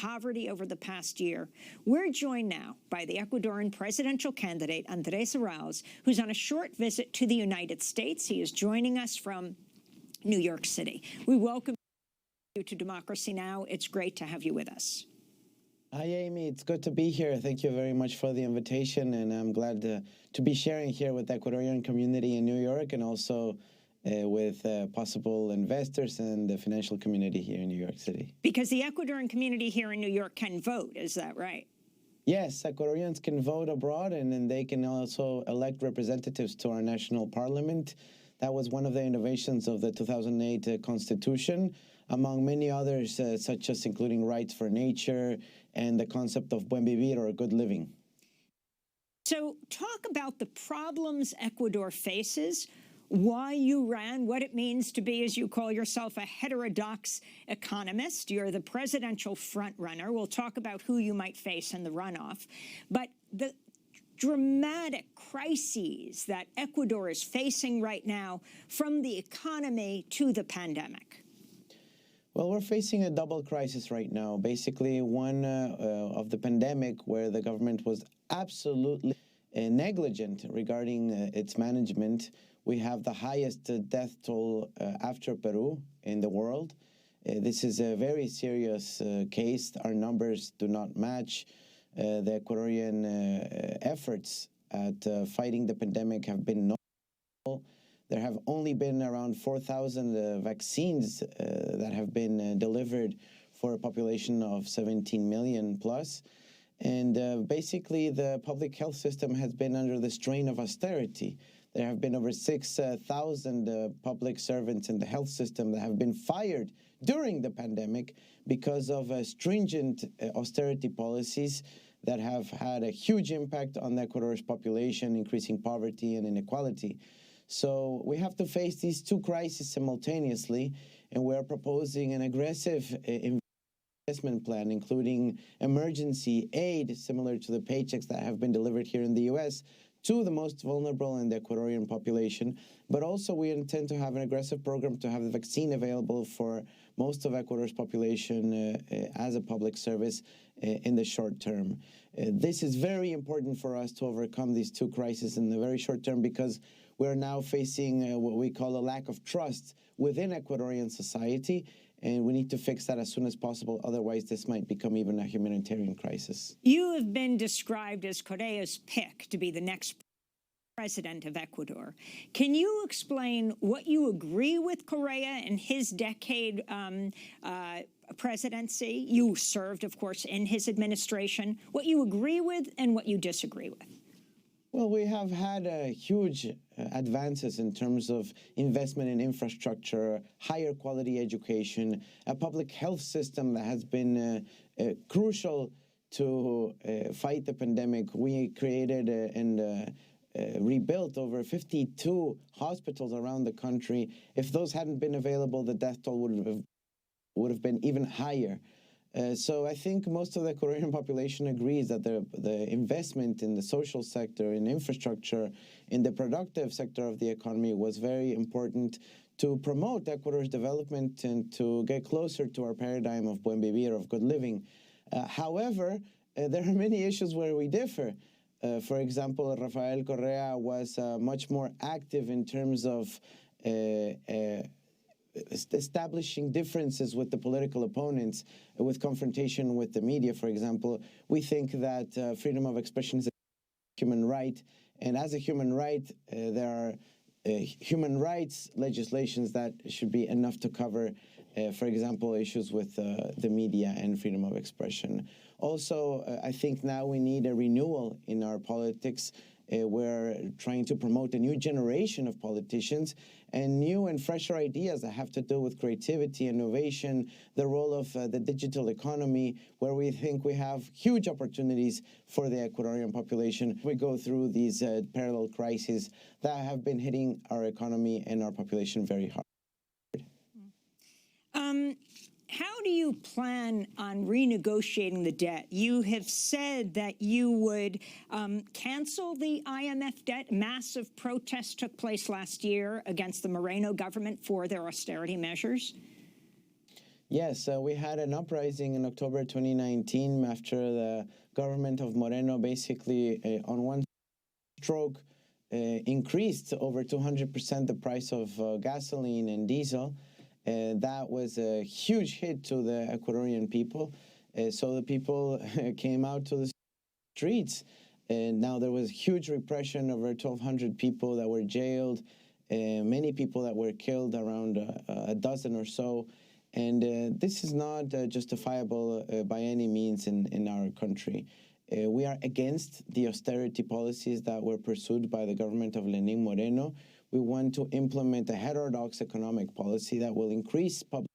poverty over the past year. We're joined now by the Ecuadorian presidential candidate, Andrés Arauz, who's on a short visit to the United States. He is joining us from New York City. We welcome you to Democracy Now! It's great to have you with us. Hi, Amy. It's good to be here. Thank you very much for the invitation, and I'm glad to be sharing here with the Ecuadorian community in New York and also with possible investors and the financial community here in New York City. Because the Ecuadorian community here in New York can vote, is that right? Yes, Ecuadorians can vote abroad, and then they can also elect representatives to our national parliament. That was one of the innovations of the 2008 Constitution, among many others, such as including rights for nature and the concept of buen vivir, or good living. So talk about the problems Ecuador faces, why you ran, what it means to be, as you call yourself, a heterodox economist. You're the presidential frontrunner. We'll talk about who you might face in the runoff. But the dramatic crises that Ecuador is facing right now, from the economy to the pandemic. Well, we're facing a double crisis right now. Basically, one of the pandemic, where the government was absolutely negligent regarding its management. We have the highest death toll after Peru in the world. This is a very serious case. Our numbers do not match. The Ecuadorian efforts at fighting the pandemic have been notable. There have only been around 4,000 vaccines that have been delivered for a population of 17 million plus. And basically, the public health system has been under the strain of austerity. There have been over 6,000 public servants in the health system that have been fired during the pandemic because of stringent austerity policies that have had a huge impact on Ecuador's population, increasing poverty and inequality. So we have to face these two crises simultaneously, and we're proposing an aggressive investment plan, including emergency aid, similar to the paychecks that have been delivered here in the U.S., to the most vulnerable in the Ecuadorian population. But also we intend to have an aggressive program to have the vaccine available for most of Ecuador's population as a public service in the short term. This is very important for us to overcome these two crises in the very short term, because we're now facing what we call a lack of trust within Ecuadorian society, and we need to fix that as soon as possible. Otherwise, this might become even a humanitarian crisis. You have been described as Correa's pick to be the next president of Ecuador. Can you explain what you agree with Correa in his decade presidency? You served, of course, in his administration. What you agree with and what you disagree with? Well, we have had huge advances in terms of investment in infrastructure, higher quality education, a public health system that has been crucial to fight the pandemic. We created and rebuilt over 52 hospitals around the country. If those hadn't been available, the death toll would have been even higher. So I think most of the Ecuadorian population agrees that the investment in the social sector, in infrastructure, in the productive sector of the economy was very important to promote Ecuador's development and to get closer to our paradigm of buen vivir, of good living. However, there are many issues where we differ. For example, Rafael Correa was much more active in terms of establishing differences with the political opponents, with confrontation with the media, for example. We think that freedom of expression is a human right, and as a human right, there are human rights legislations that should be enough to cover, for example, issues with the media and freedom of expression. Also, I think now we need a renewal in our politics. We're trying to promote a new generation of politicians and new and fresher ideas that have to do with creativity, innovation, the role of the digital economy, where we think we have huge opportunities for the Ecuadorian population. We go through these parallel crises that have been hitting our economy and our population very hard. How do you plan on renegotiating the debt? You have said that you would cancel the IMF debt. Massive protests took place last year against the Moreno government for their austerity measures. Yes, we had an uprising in October 2019 after the government of Moreno basically on one stroke increased over 200% the price of gasoline and diesel. That was a huge hit to the Ecuadorian people. So the people came out to the streets. And now there was huge repression, over 1,200 people that were jailed, many people that were killed, around a dozen or so. And this is not justifiable by any means in our country. We are against the austerity policies that were pursued by the government of Lenín Moreno. We want to implement a heterodox economic policy that will increase public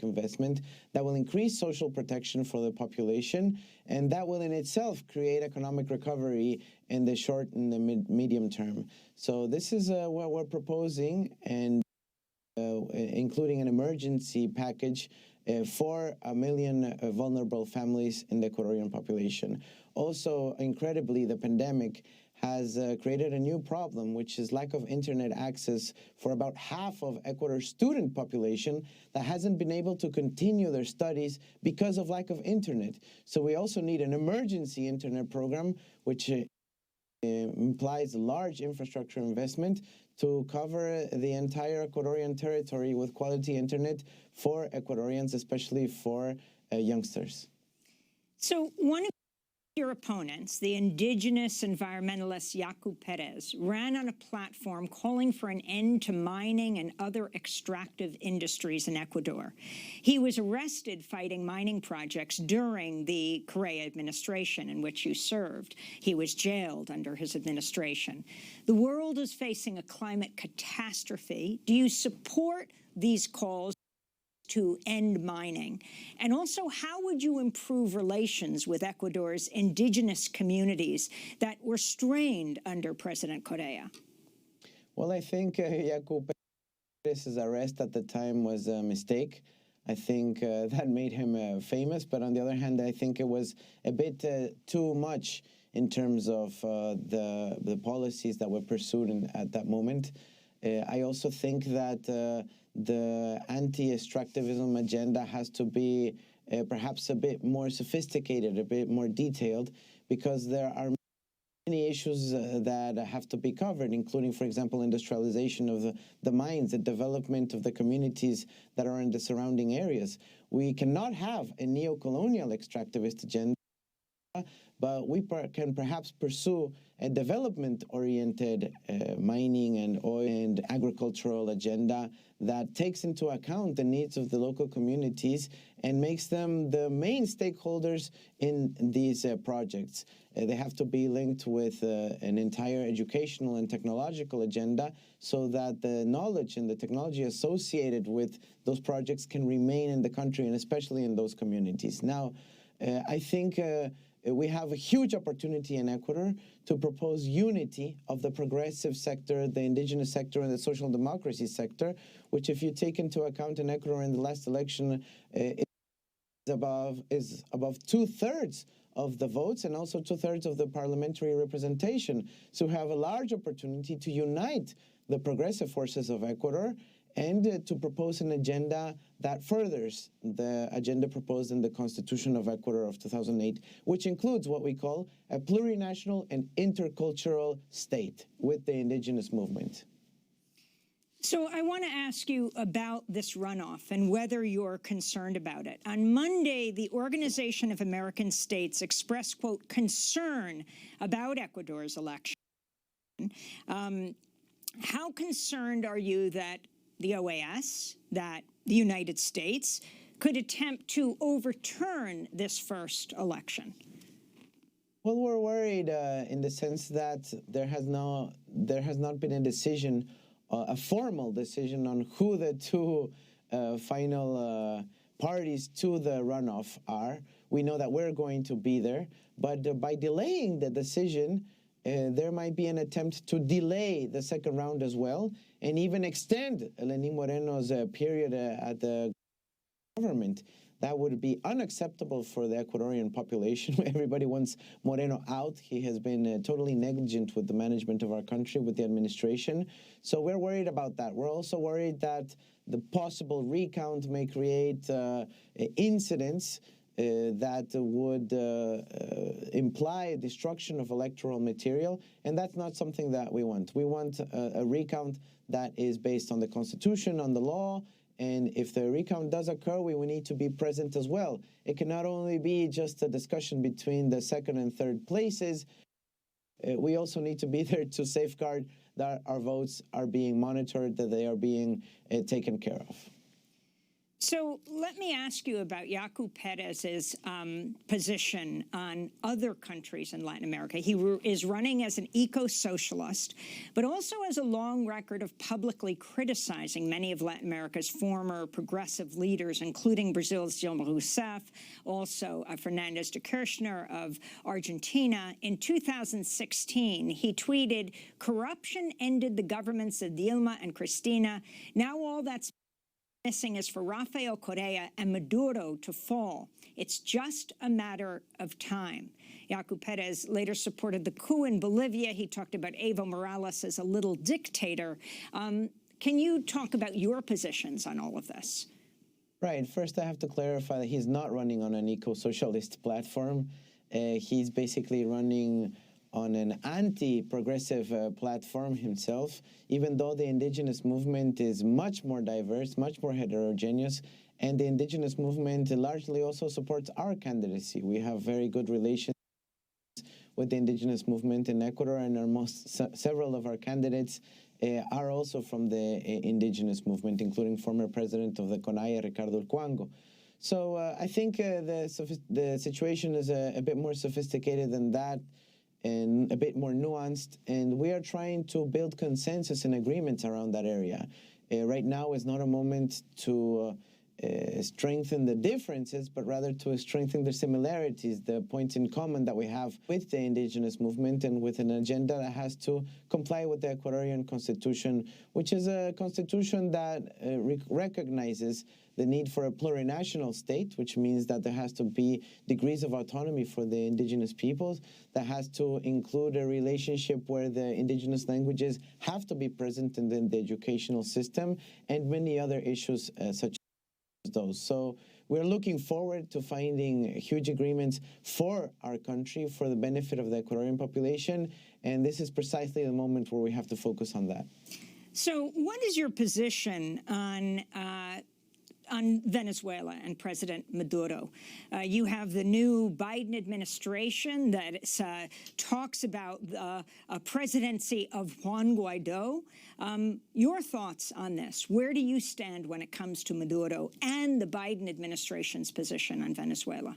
investment, that will increase social protection for the population, and that will in itself create economic recovery in the short and the medium term. So this is what we're proposing, and including an emergency package for 1 million vulnerable families in the Ecuadorian population. Also, incredibly, the pandemic has created a new problem, which is lack of internet access for about half of Ecuador's student population that hasn't been able to continue their studies because of lack of internet. So we also need an emergency internet program, which implies large infrastructure investment to cover the entire Ecuadorian territory with quality internet for Ecuadorians, especially for youngsters. So one of your opponents, the indigenous environmentalist Yacu Perez, ran on a platform calling for an end to mining and other extractive industries in Ecuador. He was arrested fighting mining projects during the Correa administration in which you served. He was jailed under his administration. The world is facing a climate catastrophe. Do you support these calls to end mining? And also, how would you improve relations with Ecuador's indigenous communities that were strained under President Correa? Well, I think Yacu Perez's arrest at the time was a mistake. I think that made him famous, but on the other hand, I think it was a bit too much in terms of the policies that were pursued at that moment. I also think that the anti-extractivism agenda has to be perhaps a bit more sophisticated, a bit more detailed, because there are many issues that have to be covered, including, for example, industrialization of the mines, the development of the communities that are in the surrounding areas. We cannot have a neo-colonial extractivist agenda, but we can perhaps pursue a development-oriented mining and oil and agricultural agenda that takes into account the needs of the local communities and makes them the main stakeholders in these projects. They have to be linked with an entire educational and technological agenda so that the knowledge and the technology associated with those projects can remain in the country and especially in those communities. Now, I think we have a huge opportunity in Ecuador to propose unity of the progressive sector, the indigenous sector, and the social democracy sector, which, if you take into account in Ecuador in the last election, is above 2/3 of the votes and also 2/3 of the parliamentary representation. So we have a large opportunity to unite the progressive forces of Ecuador and to propose an agenda that furthers the agenda proposed in the Constitution of Ecuador of 2008, which includes what we call a plurinational and intercultural state with the indigenous movement. So I want to ask you about this runoff and whether you're concerned about it. On Monday, the Organization of American States expressed, quote, concern about Ecuador's election. How concerned are you that the OAS, that the United States could attempt to overturn this first election? Well, we're worried in the sense that there has not been a decision, a formal decision on who the two final parties to the runoff are. We know that we're going to be there, but by delaying the decision, there might be an attempt to delay the second round as well, and even extend Lenín Moreno's period at the government. That would be unacceptable for the Ecuadorian population. Everybody wants Moreno out. He has been totally negligent with the management of our country, with the administration. So we're worried about that. We're also worried that the possible recount may create incidents that would imply destruction of electoral material, and that's not something that we want. We want a recount that is based on the Constitution, on the law, and if the recount does occur, we will need to be present as well. It cannot only be just a discussion between the second and third places. We also need to be there to safeguard that our votes are being monitored, that they are being taken care of. So let me ask you about Yaku Perez's position on other countries in Latin America. He is running as an eco-socialist, but also has a long record of publicly criticizing many of Latin America's former progressive leaders, including Brazil's Dilma Rousseff, also Fernandez de Kirchner of Argentina. In 2016, he tweeted, "Corruption ended the governments of Dilma and Cristina. Now all that's missing is for Rafael Correa and Maduro to fall. It's just a matter of time." Yaku Perez later supported the coup in Bolivia. He talked about Evo Morales as a little dictator. Can you talk about your positions on all of this? Right. First, I have to clarify that he's not running on an eco-socialist platform. He's basically running on an anti-progressive platform himself, even though the indigenous movement is much more diverse, much more heterogeneous, and the indigenous movement largely also supports our candidacy. We have very good relations with the indigenous movement in Ecuador, and several of our candidates are also from the indigenous movement, including former president of the CONAIE, Ricardo Cuango. So I think the situation is a bit more sophisticated than that, and a bit more nuanced, and we are trying to build consensus and agreements around that area. Right now is not a moment to strengthen the differences, but rather to strengthen the similarities, the points in common that we have with the indigenous movement and with an agenda that has to comply with the Ecuadorian Constitution, which is a constitution that recognizes the need for a plurinational state, which means that there has to be degrees of autonomy for the indigenous peoples, that has to include a relationship where the indigenous languages have to be present in the educational system, and many other issues such as those. So we're looking forward to finding huge agreements for our country, for the benefit of the Ecuadorian population, and this is precisely the moment where we have to focus on that. So what is your position on Venezuela and President Maduro? You have the new Biden administration that talks about a presidency of Juan Guaido. Your thoughts on this? Where do you stand when it comes to Maduro and the Biden administration's position on Venezuela?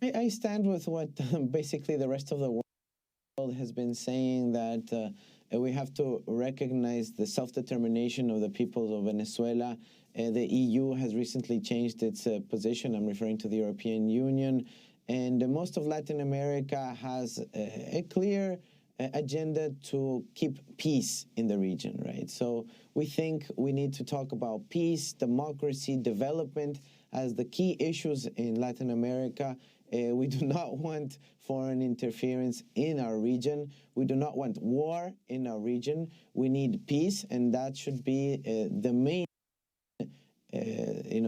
I stand with what basically the rest of the world has been saying, that we have to recognize the self-determination of the people of Venezuela. The EU has recently changed its position. I'm referring to the European Union. And most of Latin America has a clear agenda to keep peace in the region, right? So we think we need to talk about peace, democracy, development as the key issues in Latin America. We do not want foreign interference in our region. We do not want war in our region. We need peace, and that should be the main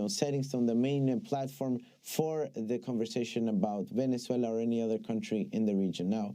setting stone, the main platform for the conversation about Venezuela or any other country in the region. Now,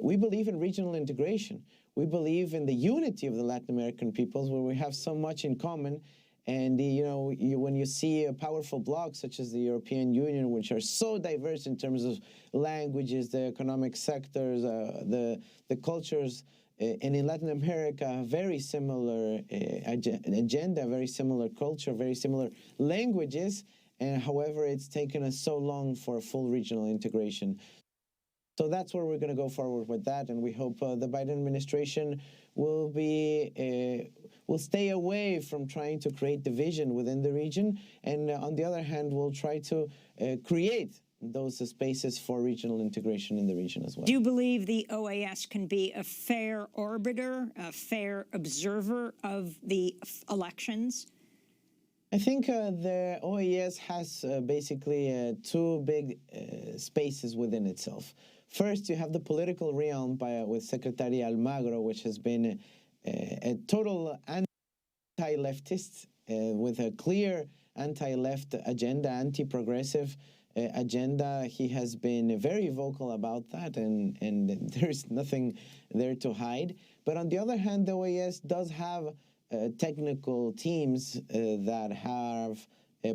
we believe in regional integration. We believe in the unity of the Latin American peoples, where we have so much in common. And, when you see powerful blocs such as the European Union, which are so diverse in terms of languages, the economic sectors, the cultures, and in Latin America, very similar agenda, very similar culture, very similar languages. And however, it's taken us so long for full regional integration. So that's where we're going to go forward with that, and we hope the Biden administration will stay away from trying to create division within the region, and on the other hand, we'll try to create those spaces for regional integration in the region as well. Do you believe the OAS can be a fair arbiter, a fair observer of the elections? I think the OAS has basically two big spaces within itself. First, you have the political realm with Secretary Almagro, which has been a total anti-leftist with a clear anti-left agenda, anti-progressive agenda. He has been very vocal about that, and there's nothing there to hide. But on the other hand, the OAS does have technical teams that have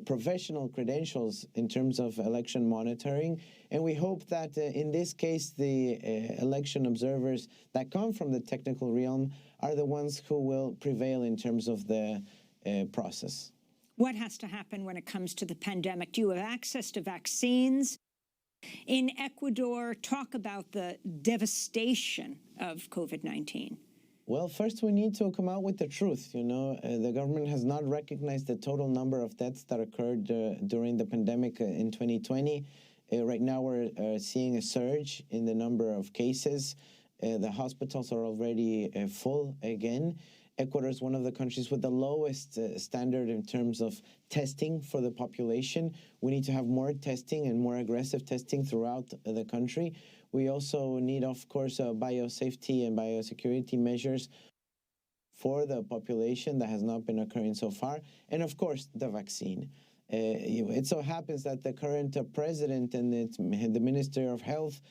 professional credentials in terms of election monitoring, and we hope that in this case the election observers that come from the technical realm are the ones who will prevail in terms of the process. What has to happen when it comes to the pandemic? Do you have access to vaccines? In Ecuador, talk about the devastation of COVID-19. Well, first we need to come out with the truth. You know, the government has not recognized the total number of deaths that occurred during the pandemic in 2020. Right now we're seeing a surge in the number of cases. The hospitals are already full again. Ecuador is one of the countries with the lowest standard in terms of testing for the population. We need to have more testing and more aggressive testing throughout the country. We also need, of course, biosafety and biosecurity measures for the population that has not been occurring so far. And, of course, the vaccine. It so happens that the current president and the Minister of Health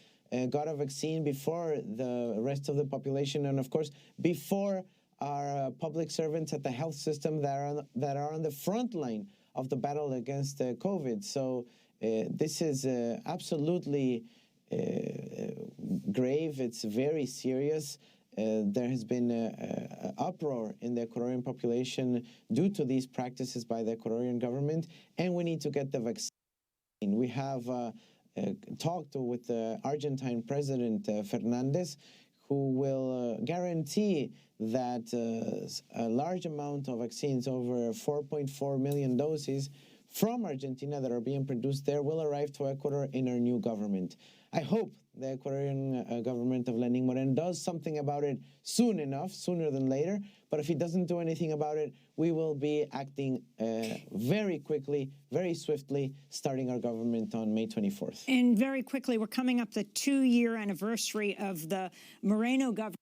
got a vaccine before the rest of the population and, of course, before our public servants at the health system that are on the front line of the battle against COVID. So this is absolutely grave. It's very serious. There has been an uproar in the Ecuadorian population due to these practices by the Ecuadorian government, and we need to get the vaccine. We have talked with the Argentine President Fernandez, who will guarantee that a large amount of vaccines, over 4.4 million doses from Argentina that are being produced there, will arrive to Ecuador in our new government. I hope the Ecuadorian government of Lenín Moreno does something about it soon enough, sooner than later. But if he doesn't do anything about it, we will be acting very quickly, very swiftly, starting our government on May 24th. And very quickly, we're coming up the 2-year anniversary of the Moreno government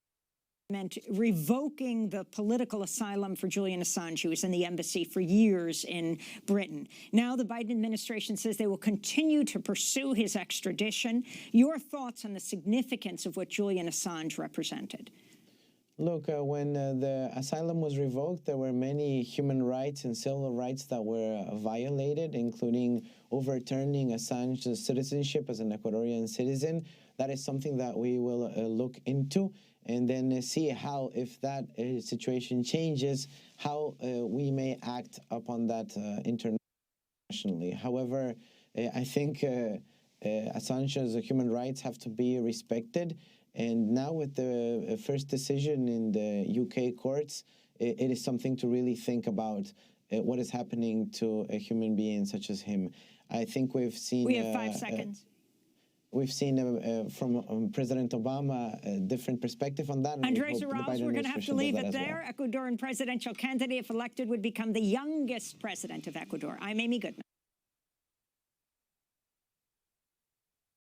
revoking the political asylum for Julian Assange, who was in the embassy for years in Britain. Now the Biden administration says they will continue to pursue his extradition. Your thoughts on the significance of what Julian Assange represented? Look, when the asylum was revoked, there were many human rights and civil rights that were violated, including overturning Assange's citizenship as an Ecuadorian citizen. That is something that we will look into, and then see how, if that situation changes, how we may act upon that internationally. However, I think Assange's human rights have to be respected. And now with the first decision in the UK courts, it is something to really think about what is happening to a human being such as him. I think we've seen... We have 5 seconds. We've seen from President Obama a different perspective on that. Andrés Arauz, we're going to have to leave it there. Ecuadorian presidential candidate, if elected, would become the youngest president of Ecuador. I'm Amy Goodman.